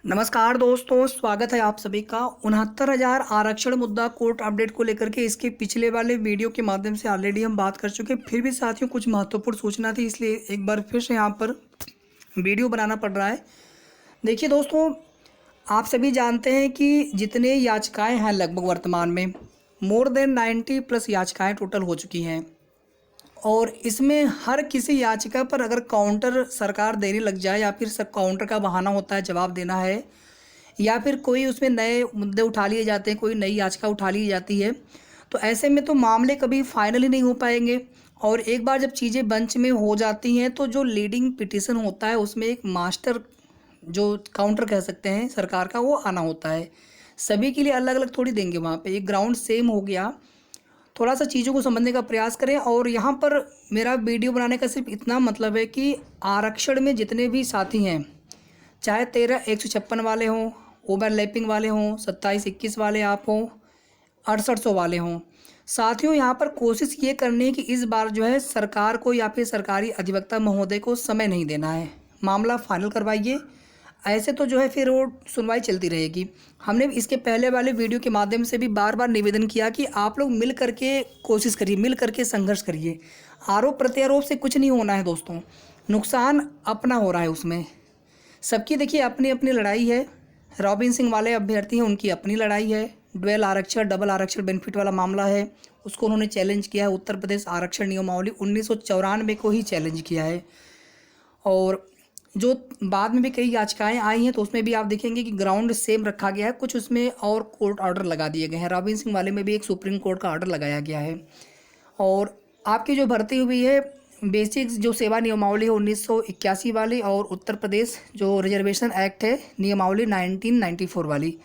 नमस्कार दोस्तों, स्वागत है आप सभी का। 69,000 आरक्षण मुद्दा कोर्ट अपडेट को लेकर के इसके पिछले वाले वीडियो के माध्यम से ऑलरेडी हम बात कर चुके हैं। फिर भी साथियों कुछ महत्वपूर्ण सूचना थी, इसलिए एक बार फिर से यहाँ पर वीडियो बनाना पड़ रहा है। देखिए दोस्तों, आप सभी जानते हैं कि जितने याचिकाएं हैं लगभग वर्तमान में मोर देन 90 प्लस याचिकाएँ टोटल हो चुकी हैं और इसमें हर किसी याचिका पर अगर काउंटर सरकार देने लग जाए या फिर सब काउंटर का बहाना होता है, जवाब देना है या फिर कोई उसमें नए मुद्दे उठा लिए जाते हैं, कोई नई याचिका उठा ली जाती है, तो ऐसे में तो मामले कभी फाइनल ही नहीं हो पाएंगे। और एक बार जब चीज़ें बेंच में हो जाती हैं तो जो लीडिंग पिटीशन होता है उसमें एक मास्टर जो काउंटर कह सकते हैं सरकार का, वो आना होता है। सभी के लिए अलग अलग थोड़ी देंगे, वहाँ पे एक ग्राउंड सेम हो गया। थोड़ा सा चीज़ों को समझने का प्रयास करें। और यहाँ पर मेरा वीडियो बनाने का सिर्फ इतना मतलब है कि आरक्षण में जितने भी साथी हैं, चाहे 13,156 वाले हों, ओवरलैपिंग वाले हों, 27,21 वाले आप हों, 6800 वाले हों, साथियों यहाँ पर कोशिश ये करनी है कि इस बार जो है सरकार को या फिर सरकारी अधिवक्ता महोदय को समय नहीं देना है, मामला फाइनल करवाइए। ऐसे तो जो है फिर वो सुनवाई चलती रहेगी। हमने इसके पहले वाले वीडियो के माध्यम से भी बार बार निवेदन किया कि आप लोग मिल करके कोशिश करिए, मिल करके संघर्ष करिए। आरोप प्रत्यारोप से कुछ नहीं होना है दोस्तों, नुकसान अपना हो रहा है उसमें। सबकी देखिए अपनी अपनी लड़ाई है। रॉबिन सिंह वाले अभ्यर्थी हैं, उनकी अपनी लड़ाई है। ड्वेल आरक्षण, डबल आरक्षण बेनिफिट वाला मामला है, उसको उन्होंने चैलेंज किया है। उत्तर प्रदेश आरक्षण नियमावली 1994 को ही चैलेंज किया है। और जो बाद में भी कई याचिकाएं आई हैं तो उसमें भी आप देखेंगे कि ग्राउंड सेम रखा गया है, कुछ उसमें और कोर्ट ऑर्डर लगा दिए गए हैं। रॉबिन सिंह वाले में भी एक सुप्रीम कोर्ट का ऑर्डर लगाया गया है। और आपकी जो भर्ती हुई है बेसिक जो सेवा नियमावली है 1981 वाली, और उत्तर प्रदेश जो रिजर्वेशन एक्ट है नियमावली 1994 वाली,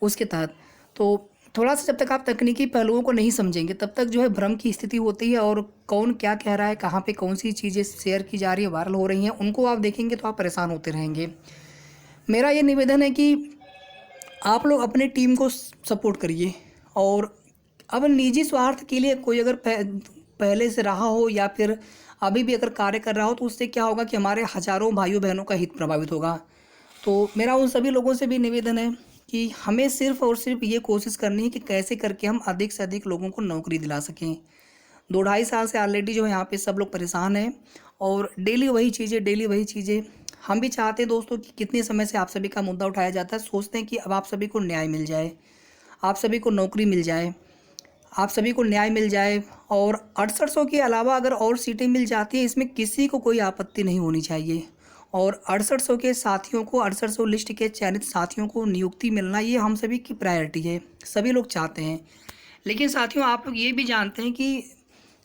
उसके तहत तो थोड़ा सा जब तक आप तकनीकी पहलुओं को नहीं समझेंगे तब तक जो है भ्रम की स्थिति होती है। और कौन क्या कह रहा है, कहाँ पे कौन सी चीज़ें शेयर की जा रही है, वायरल हो रही हैं, उनको आप देखेंगे तो आप परेशान होते रहेंगे। मेरा ये निवेदन है कि आप लोग अपने टीम को सपोर्ट करिए। और अब निजी स्वार्थ के लिए कोई अगर पहले से रहा हो या फिर अभी भी अगर कार्य कर रहा हो तो उससे क्या होगा कि हमारे हज़ारों भाइयों बहनों का हित प्रभावित होगा। तो मेरा उन सभी लोगों से भी निवेदन है कि हमें सिर्फ और सिर्फ ये कोशिश करनी है कि कैसे करके हम अधिक से अधिक लोगों को नौकरी दिला सकें। 2-2.5 साल से ऑलरेडी जो है यहाँ पे सब लोग परेशान हैं और डेली वही चीज़ें। हम भी चाहते हैं दोस्तों कि कितने समय से आप सभी का मुद्दा उठाया जाता है, सोचते हैं कि अब आप सभी को न्याय मिल जाए, आप सभी को नौकरी मिल जाए, आप सभी को न्याय मिल जाए। और 6800 के अलावा अगर और सीटें मिल जाती हैं, इसमें किसी को कोई आपत्ति नहीं होनी चाहिए। और 6800 के साथियों को, 6800 लिस्ट के चयनित साथियों को नियुक्ति मिलना, ये हम सभी की प्रायोरिटी है, सभी लोग चाहते हैं। लेकिन साथियों आप लोग ये भी जानते हैं कि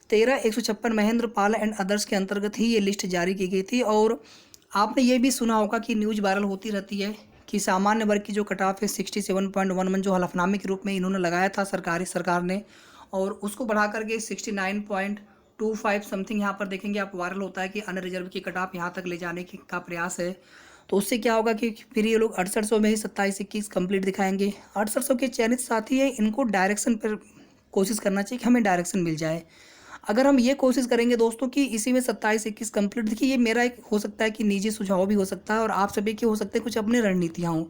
13,156 महेंद्र पाल एंड अदर्स के अंतर्गत ही ये लिस्ट जारी की गई थी। और आपने ये भी सुना होगा कि न्यूज़ वायरल होती रहती है कि सामान्य वर्ग की जो कट ऑफ है 67.11 जो हलफनामे के रूप में इन्होंने लगाया था सरकार ने, और उसको बढ़ा करके 69.25 समथिंग यहाँ पर देखेंगे आप वायरल होता है कि अनरिजर्व की कट ऑफ यहाँ तक ले जाने का प्रयास है। तो उससे क्या होगा कि फिर ये लोग 6800 में ही 27-21 कंप्लीट दिखाएंगे। 6800 के चयनित साथी है, इनको डायरेक्शन पर कोशिश करना चाहिए कि हमें डायरेक्शन मिल जाए। अगर हम ये कोशिश करेंगे दोस्तों कि इसी में 27-21 कंप्लीट, देखिए ये मेरा एक हो सकता है कि निजी सुझाव भी हो सकता है और आप सभी के हो सकते हैं कुछ अपनी रणनीतियाँ हों।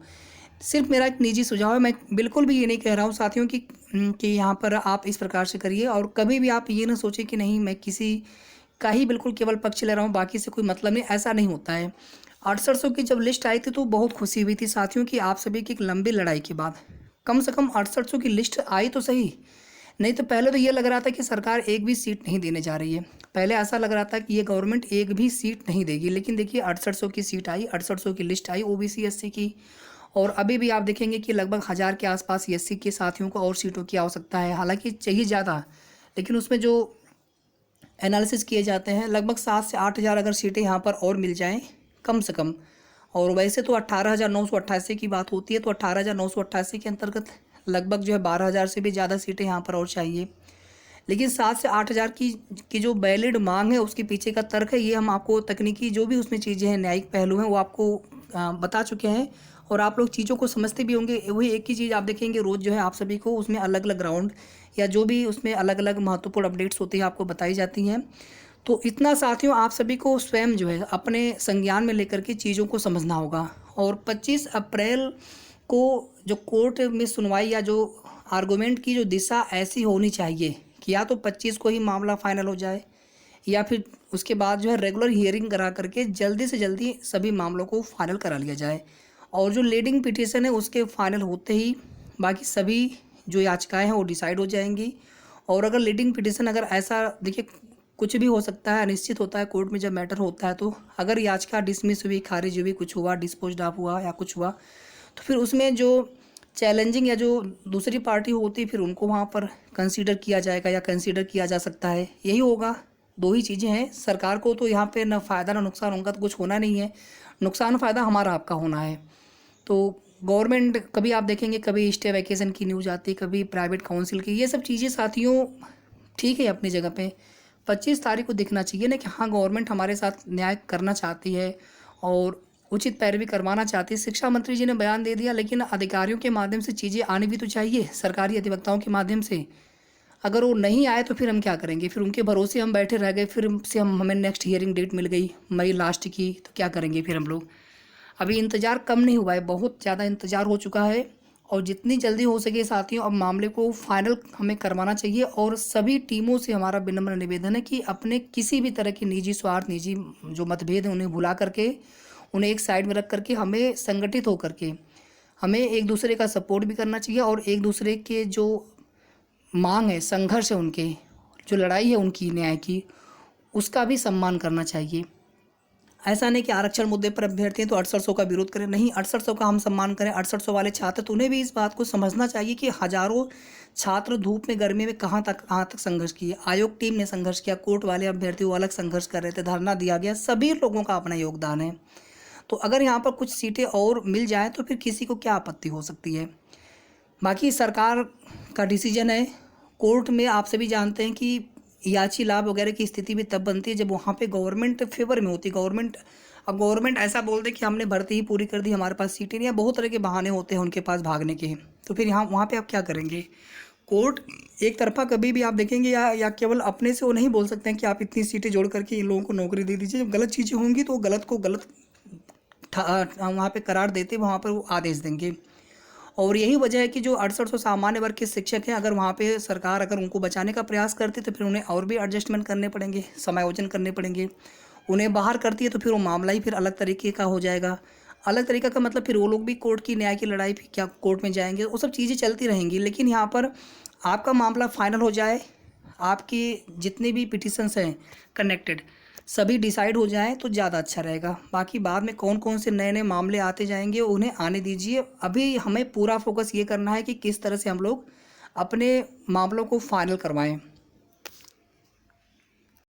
सिर्फ मेरा एक निजी सुझाव है, मैं बिल्कुल भी ये नहीं कह रहा हूँ साथियों कि यहाँ पर आप इस प्रकार से करिए। और कभी भी आप ये ना सोचें कि नहीं मैं किसी का ही बिल्कुल केवल पक्ष ले रहा हूँ, बाकी से कोई मतलब नहीं, ऐसा नहीं होता है। 6800 की जब लिस्ट आई थी तो बहुत खुशी हुई थी साथियों कि आप सभी की एक लंबी लड़ाई के बाद कम से कम 6800 की लिस्ट आई तो सही। नहीं तो पहले तो ये लग रहा था कि सरकार एक भी सीट नहीं देने जा रही है, पहले ऐसा लग रहा था कि ये गवर्नमेंट एक भी सीट नहीं देगी। लेकिन देखिए 6800 की सीट आई, 6800 की लिस्ट आई ओबीसी एससी की। और अभी भी आप देखेंगे कि लगभग 1000 के आसपास एससी के साथियों को और सीटों की आवश्यकता है, हालांकि चाहिए ज़्यादा, लेकिन उसमें जो एनालिसिस किए जाते हैं लगभग 7 से 8,000 अगर सीटें यहाँ पर और मिल जाएं कम से कम। और वैसे तो 18,988 की बात होती है, तो 18,988 के अंतर्गत लगभग जो है 12,000 से भी ज़्यादा सीटें यहाँ पर और चाहिए। लेकिन 7 से 8,000 की जो वैलिड मांग है उसके पीछे का तर्क है, ये हम आपको तकनीकी जो भी उसमें चीज़ें हैं, न्यायिक पहलू हैं, वो आपको बता चुके हैं और आप लोग चीज़ों को समझते भी होंगे। वही एक ही चीज़ आप देखेंगे रोज़ जो है आप सभी को उसमें अलग अलग ग्राउंड या जो भी उसमें अलग अलग महत्वपूर्ण अपडेट्स होती हैं आपको बताई जाती हैं। तो इतना साथियों आप सभी को स्वयं जो है अपने संज्ञान में लेकर के चीज़ों को समझना होगा और 25 अप्रैल को जो कोर्ट में सुनवाई या जो आर्गूमेंट की जो दिशा ऐसी होनी चाहिए कि या तो 25 को ही मामला फाइनल हो जाए या फिर उसके बाद जो है रेगुलर हियरिंग करा करके जल्दी से जल्दी सभी मामलों को फाइनल करा लिया जाए। और जो लीडिंग पिटीशन है उसके फाइनल होते ही बाकी सभी जो याचिकाएं हैं वो डिसाइड हो जाएंगी। और अगर लीडिंग पिटीशन अगर ऐसा देखिए कुछ भी हो सकता है, अनिश्चित होता है कोर्ट में जब मैटर होता है, तो अगर याचिका डिसमिस हुई, खारिज हुई, कुछ हुआ, डिस्पोज्ड ऑफ हुआ या कुछ हुआ, तो फिर उसमें जो चैलेंजिंग या जो दूसरी पार्टी होती है फिर उनको वहाँ पर कंसीडर किया जाएगा या कंसीडर किया जा सकता है। यही होगा, दो ही चीज़ें हैं। सरकार को तो यहाँ पे ना फ़ायदा ना नुकसान, उनका तो कुछ होना नहीं है, नुकसान फ़ायदा हमारा आपका होना है। तो गवर्नमेंट कभी आप देखेंगे कभी स्टे वैकेशन की न्यूज़ आती है, कभी प्राइवेट काउंसिल की, ये सब चीज़ें साथियों ठीक है अपनी जगह पे। 25 तारीख को दिखना चाहिए ना कि हाँ गवर्नमेंट हमारे साथ न्याय करना चाहती है और उचित पैरवी करवाना चाहती है। शिक्षा मंत्री जी ने बयान दे दिया, लेकिन अधिकारियों के माध्यम से चीज़ें आनी भी तो चाहिए, सरकारी अधिवक्ताओं के माध्यम से। अगर वो नहीं आए तो फिर हम क्या करेंगे? फिर उनके भरोसे हम बैठे रह गए, फिर से हमें नेक्स्ट हियरिंग डेट मिल गई मई लास्ट की, तो क्या करेंगे फिर हम लोग? अभी इंतज़ार कम नहीं हुआ है, बहुत ज़्यादा इंतज़ार हो चुका है। और जितनी जल्दी हो सके साथियों अब मामले को फाइनल हमें करवाना चाहिए। और सभी टीमों से हमारा विनम्र निवेदन है कि अपने किसी भी तरह की निजी स्वार्थ, निजी जो मतभेद हैं उन्हें भुला करके, उन्हें एक साइड में रख करके हमें संगठित होकर के हमें एक दूसरे का सपोर्ट भी करना चाहिए और एक दूसरे के जो मांग है, संघर्ष है, उनके जो लड़ाई है उनकी न्याय की, उसका भी सम्मान करना चाहिए। ऐसा नहीं कि आरक्षण मुद्दे पर अभ्यर्थी हैं तो 6800 का विरोध करें, नहीं 6800 का हम सम्मान करें। 6800 वाले छात्र, तो उन्हें भी इस बात को समझना चाहिए कि हजारों छात्र धूप में गर्मी में कहाँ तक संघर्ष किए, आयोग टीम ने संघर्ष किया, कोर्ट वाले अभ्यर्थी वो अलग संघर्ष कर रहे थे, धरना दिया गया, सभी लोगों का अपना योगदान है। तो अगर यहाँ पर कुछ सीटें और मिल जाए तो फिर किसी को क्या आपत्ति हो सकती है? बाकी सरकार का डिसीजन है। कोर्ट में आप सभी जानते हैं कि याची लाभ वगैरह की स्थिति भी तब बनती है जब वहाँ पे गवर्नमेंट फेवर में होती है। गवर्नमेंट ऐसा बोल दे कि हमने भर्ती ही पूरी कर दी, हमारे पास सीटें नहीं है, बहुत तरह के बहाने होते हैं उनके पास भागने के, तो फिर यहाँ वहाँ पे आप क्या करेंगे? कोर्ट एक तरफा कभी भी आप देखेंगे या केवल अपने से वो नहीं बोल सकते हैं कि आप इतनी सीटें जोड़ करके इन लोगों को नौकरी दे दीजिए। जब गलत चीज़ें होंगी तो गलत को गलत वहाँ पे करार देते, वहाँ पर वो आदेश देंगे। और यही वजह है कि जो 6800 सामान्य वर्ग के शिक्षक हैं, अगर वहाँ पे सरकार अगर उनको बचाने का प्रयास करती तो फिर उन्हें और भी एडजस्टमेंट करने पड़ेंगे, समायोजन करने पड़ेंगे। उन्हें बाहर करती है तो फिर वो मामला ही फिर अलग तरीके का हो जाएगा। अलग तरीका का मतलब फिर वो लोग भी कोर्ट की न्याय की लड़ाई फिर क्या कोर्ट में जाएंगे, वो सब चीज़ें चलती रहेंगी। लेकिन यहाँ पर आपका मामला फाइनल हो जाए, आपकी जितने भी पिटिशन्स हैं कनेक्टेड सभी डिसाइड हो जाएं तो ज़्यादा अच्छा रहेगा। बाकी बाद में कौन कौन से नए नए मामले आते जाएंगे उन्हें आने दीजिए। अभी हमें पूरा फोकस ये करना है कि किस तरह से हम लोग अपने मामलों को फाइनल करवाएं।